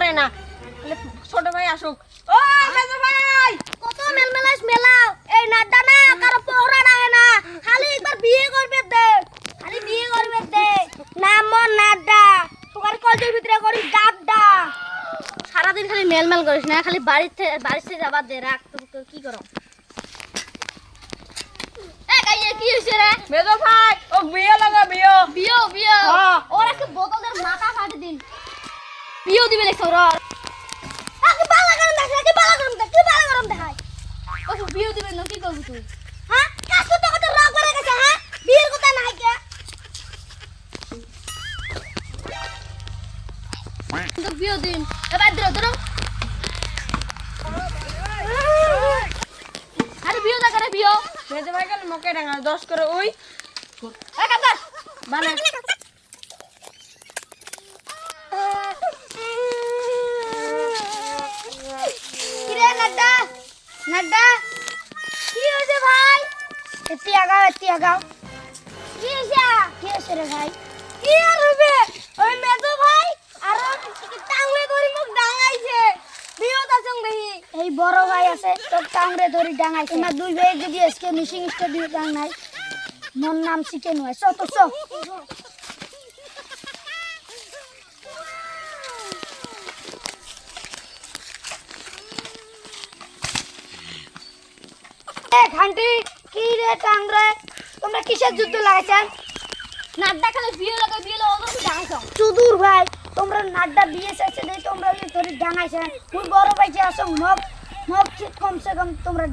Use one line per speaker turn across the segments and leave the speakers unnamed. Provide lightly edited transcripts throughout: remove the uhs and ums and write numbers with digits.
করে না ছোট ভাই আসুক ও মেজো ভাই
কত মেলমেলাস মেলাও এই নাড্ডা না কারো পহরা রাখে না খালি একবার বিয়ে করবে দে খালি বিয়ে করবে দে নাম নাড্ডা তোমার কলেজের ভিতরে করি গাড্ডা সারাদিন খালি মেলমেল করিস না খালি বাড়িতে যাবার দে রাখ তুমি কি করো এ গাইয়ে কি হইছে রে
মেজো ভাই ও বিয়ে লাগা বিয়ে
বিয়ে বিয়ে
হ্যাঁ।
ওর একটা বোতলের মাথা ফাটি দিন বিয়ে দিবে লেখছো র আগে বালা গরম দেখাই কি বালা গরম দেখাই ও বিয়ে দিবে না কি করবি তুই হ্যাঁ কাজ করতে করতে রাগ করে গেছে হ্যাঁ বিয়ের কথা নাই কে তো বিয়ে দিন এবার ধরো আরে বিয়ে দা করে বিয়ে
মেজো ভাই গেল মকে ডাঙা 10 করে ওই
এ কাকা
মানে
কিরে নাড্ডা নাড্ডা কি হইছে ভাই এতি আগাও কি হইছে রে ভাই কি আর হবে ওই মেজো ভাই আর টাংরে ধরি মুখ ডাঙাইছে বিয়েটা সঙ্গে এই বড় ভাই আছে তো টাংরে ধরি ডাঙাইছে না দুই ভাই যদি আজকে মিশিং স্টে দিয়ে ডাং নাই মন নাম চিকেন হয় চল তো চল ঘান্টি কি রে টাংরে তোমরা কিসের যুদ্ধ লাগাইছেন নাড্ডা খালি বিয়ে ওদের ডাঙাইছো চুদুর ভাই তোমরা নাড্ডা বিয়ে শেষে দেই তোমরা ধরে ডাঙাইছেন তুই বড় ভাই যে আসো মগ কমসে কম তোমরা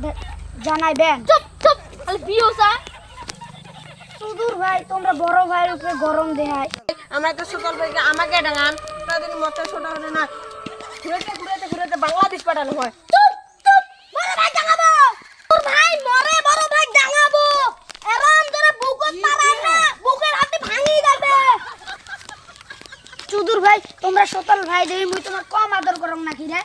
জানাইবেন চুপ খালি বিয়ে হইছে চুদুর ভাই তোমরা বড় ভাইয়ের উপরে গরম দেখাই
আমরা তো সকল ভাইকে আমাকে ডাঙান তাদের মতে ছোট হলে না ঘুরেতে বাংলাদেশ পাঠানো হয়
বড় ভাই ডাঙাবো তোর ভাই মরে বড় ভাই ডাঙাবো এরম ধরে বুকত পারায় না বুকের হাতে ভাঙি যাবে চুদুর ভাই তোমরা সতল ভাই দেই মুই তোমার কম আদর করং নাকি রে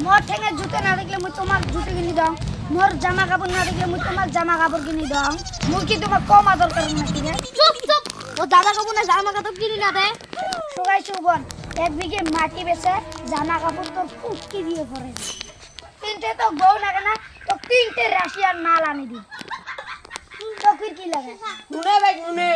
মোর ঠেঙে জুতে না দেখলে মুই তোমার জুতে কিনি দাও মোর জামা কাপড় না দেখলে মুই তোমার জামা কাপড় কিনি দাও মুই কি তোমার কম আদর করং নাকি রে চুপ ও জামা কাপড় না জামা কাপড় কিনি না দে সবাই সুবন এক বিঘে মাটি বেচে জামা কাপড় তোর কুটকি দিয়ে পরে তিনটে তো বউ না কেনা তো তিনটে রাশিয়ার মাল আনি দি চোখের কি লাগে
নুনে ভাই নুনে